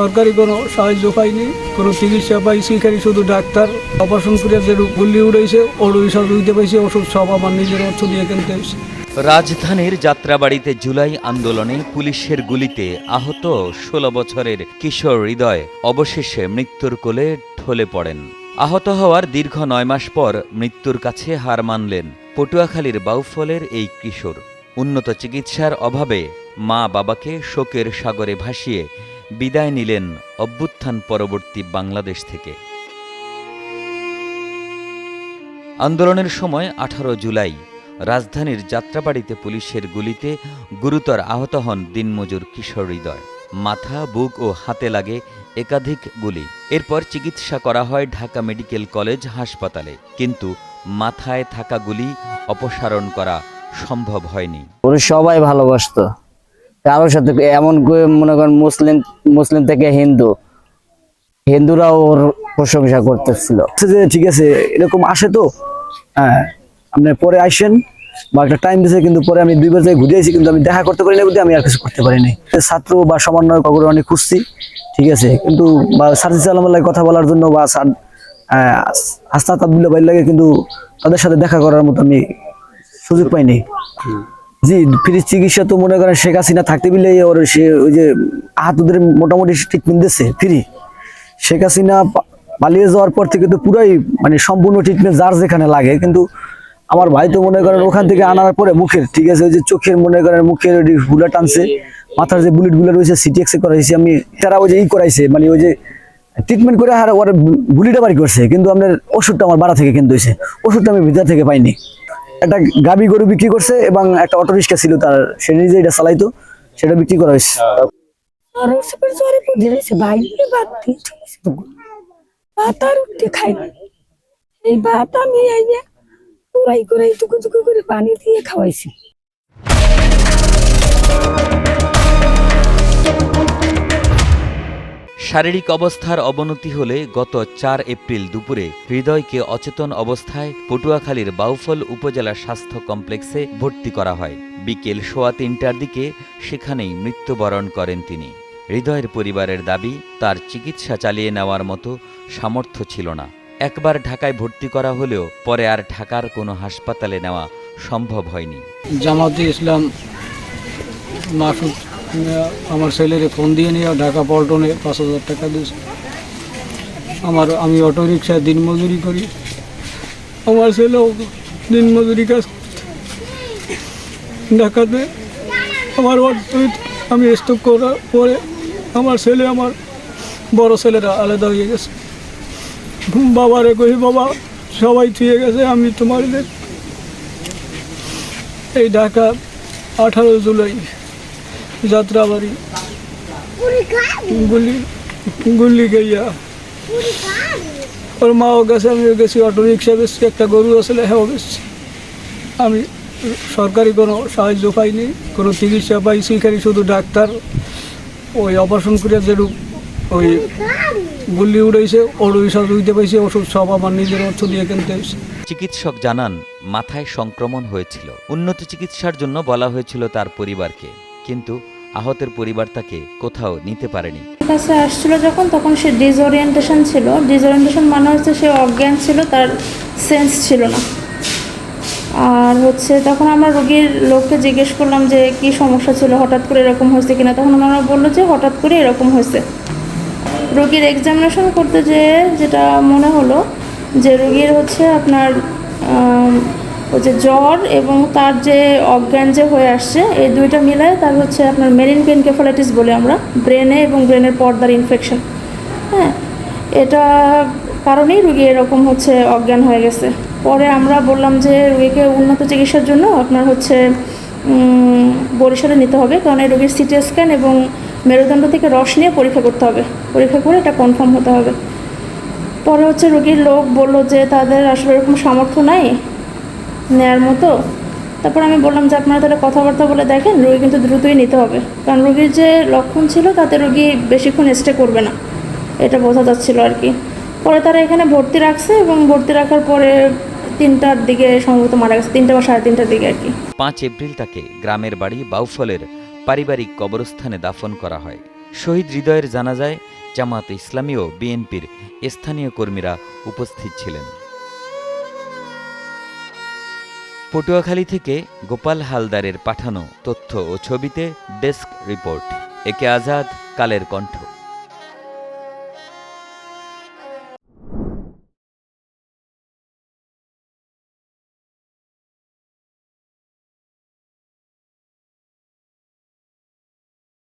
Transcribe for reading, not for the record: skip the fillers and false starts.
সরকারি কোনো সাহায্য পাইনি, কোনো চিকিৎসা পাইছি খালি শুধু ডাক্তার অপারেশন করে যে গুল্লি উড়াইছে ওর ওইসব রুইতে পাইছি, ওষুধ সব আমার নিজের অর্থ দিয়ে কিনতে হয়েছে। রাজধানীর যাত্রাবাড়িতে জুলাই আন্দোলনে পুলিশের গুলিতে আহত ১৬ বছরের কিশোর হৃদয় অবশেষে মৃত্যুর কোলে ঢলে পড়েন। আহত হওয়ার দীর্ঘ ৯ মাস পর মৃত্যুর কাছে হার মানলেন পটুয়াখালীর বাউফলের এই কিশোর। উন্নত চিকিৎসার অভাবে মা বাবাকে শোকের সাগরে ভাসিয়ে বিদায় নিলেন অভ্যুত্থান পরবর্তী বাংলাদেশ থেকে। আন্দোলনের সময় ১৮ জুলাই রাজধানীর যাত্রাবাড়িতে পুলিশের গুলিতে গুরুতর আহত হন দিনমজুর কিশোর হৃদয়। মাথা, বুক ও হাতে লাগে একাধিক গুলি। এরপর চিকিৎসা করা হয় ঢাকা মেডিকেল কলেজ হাসপাতালে, কিন্তু মাথায় থাকা গুলি অপসারণ করা সম্ভব হয়নি। ওরা সবাই ভালোবাসতো, কারোর সাথে এমন করে মনে করেন মুসলিম থেকে হিন্দুরা ওর প্রশংসা করতেছিল যে ঠিক আছে এরকম আসে তো হ্যাঁ আপনি পরে আসেন বা একটা টাইম দিয়েছে, কিন্তু পরে আমি 2 বার যাই ঘুরে আসি, কিন্তু আমি দেখা করতে পারি না বলতে আমি আর কিছু করতে পারিনি। ছাত্র বা সমন্বয় খবরে অনেক খুঁজছি, ঠিক আছে, কিন্তু বা সার্জিস আলমের লাগে কথা বলার জন্য বা আস্তাদ আব্দুল্লাহ ভাইয়ের লাগে, কিন্তু তাদের সাথে দেখা করার মতো আমি সুযোগ পাইনি। জি, ফ্রি চিকিৎসা তো মনে করেন শেখ হাসিনা থাকতে বিলে ওর সে ওই যে আহতদের মোটামুটি ট্রিটমেন্ট দিচ্ছে ফ্রি। শেখ হাসিনা পালিয়ে যাওয়ার পর থেকে তো পুরাই মানে সম্পূর্ণ ট্রিটমেন্ট যার যেখানে লাগে, কিন্তু আমার ভাই তো মনে করেন ওখান থেকে আনার পরে মুখের, ঠিক আছে, ওই যে চোখের মনে করেন মুখের বুলেট টানছে, মাথার যে বুলেট গুলো রয়েছে সিটি এক্স করাইছে, আমি তারা ওই যে করাইছে মানে ওই যে ট্রিটমেন্ট করে আর ওর গুলিটা বাড়ি করছে, কিন্তু আপনার ওষুধটা আমার বাড়া থেকে কিনতে হয়েছে, ওষুধটা আমি ভিতর থেকে পাইনি। একটা গাবি গরু বিক্রি করছে এবং একটা অটো রিক্সা ছিল তার, সে নিজে এটা চালাইতো, সেটা বিক্রি করা হয়েছে। ভাত আর উঠতে খাই না, এই ভাত আমি কুড়াই করে টুকু টুকু করে পানি দিয়ে খাওয়াইছি। শারীরিক অবস্থার অবনতি হলে গত ৪ এপ্রিল দুপুরে হৃদয়কে অচেতন অবস্থায় পটুয়াখালীর বাউফল উপজেলা স্বাস্থ্য কমপ্লেক্সে ভর্তি করা হয়। বিকেল ৩:১৫টার দিকে সেখানেই মৃত্যুবরণ করেন তিনি। হৃদয়ের পরিবারের দাবি, তার চিকিৎসা চালিয়ে নেওয়ার মতো সামর্থ্য ছিল না। একবার ঢাকায় ভর্তি করা হলেও পরে আর ঢাকার কোনো হাসপাতালে নেওয়া সম্ভব হয়নি। জামাতে ইসলাম মাসুদ আমার ছেলেরে ফোন দিয়ে নিয়ে ঢাকা পল্টনে ৫,০০০ টাকা দিয়েছে। আমি অটো রিক্সায় দিনমজুরি করি, আমার ছেলেও দিনমজুরি কাজ ঢাকাতে। আমার আমি স্টক করার পরে আমার ছেলে, আমার বড় ছেলেরা আলাদা হয়ে গেছে। বাবারে কই, বাবা সবাই থুয়ে গেছে, আমি তোমাদের এই ঢাকা ১৮ জুলাই যাত্রাবাড়ি গুল্লি গাইয়া ওর মাও গেছে, আমিও গেছি, অটো রিক্সা বেশি, একটা গরু আসলে হ্যাঁ বেশি। আমি সরকারি কোনো সাহায্য পাইনি, কোনো চিকিৎসা পাইছি খালি শুধু ডাক্তার ওই অপারেশন করে যে ওই গুল্লি উড়াইছে ওর ওইসব রুইতে পাইছি, ওষুধ সব আমার নিজের অর্থ দিয়ে কিনতে হয়েছে। চিকিৎসক জানান, মাথায় সংক্রমণ হয়েছিল। উন্নত চিকিৎসার জন্য বলা হয়েছিল তার পরিবারকে, কিন্তু আহতের পরিবার তাকে কোথাও নিতে পারেনি। কাছে আসছিল যখন, তখন সে ডিসওরিয়েন্টেশন ছিল। ডিসওরিয়েন্টেশন মানে হচ্ছে সে অজ্ঞান ছিল, তার সেন্স ছিল না। আর তখন আমরা রোগীর লোককে জিজ্ঞেস করলাম যে কি সমস্যা ছিল, হঠাৎ করে এরকম হয়েছে কিনা। তখন ওনারা বললো যে হঠাৎ করে এরকম হয়েছে। রোগীর এক্সামিনেশন করতে যেটা মনে হলো যে রোগীর আপনার ওই যে জ্বর এবং তার যে অজ্ঞান যে হয়ে আসছে, এই দুইটা মিলায় তার আপনার মেনিনকেনকেফালাইটিস বলে আমরা, ব্রেনে এবং ব্রেনের পর্দার ইনফেকশন। হ্যাঁ, এটা কারণেই রোগী এরকম অজ্ঞান হয়ে গেছে। পরে আমরা বললাম যে রোগীকে উন্নত চিকিৎসার জন্য আপনার বরিশালে নিতে হবে, কারণ এই রোগীর সিটি স্ক্যান এবং মেরুদণ্ড থেকে রস নিয়ে পরীক্ষা করতে হবে, পরীক্ষা করে এটা কনফার্ম হতে হবে। পরে রোগীর লোক বললো যে তাদের আসলে এরকম সামর্থ্য নাই নেয়ার মতো। তারপর আমি বললাম যে আপনারা তাহলে কথাবার্তা বলে দেখেন, রোগী কিন্তু দ্রুতই নিতে হবে, কারণ রোগীর যে লক্ষণ ছিল তাতে রোগী বেশিক্ষণ স্টে করবে না, এটা বোঝা যাচ্ছিল আর কি। পরে তারা এখানে ভর্তি রাখছে এবং ভর্তি রাখার পরে ৩টার দিকে সম্ভবত মারা গেছে, ৩টা বা ৩:৩০টার দিকে আর কি। ৫ এপ্রিল তাকে গ্রামের বাড়ি বাউফলের পারিবারিক কবরস্থানে দাফন করা হয়। শহীদ হৃদয়ের জানাজায় জামাত ইসলামী ও বিএনপির স্থানীয় কর্মীরা উপস্থিত ছিলেন। পটুয়াখালী থেকে গোপাল হালদারের পাঠানো তথ্য ও ছবিতে ডেস্ক রিপোর্ট। একে আজাদ, কালের কণ্ঠ।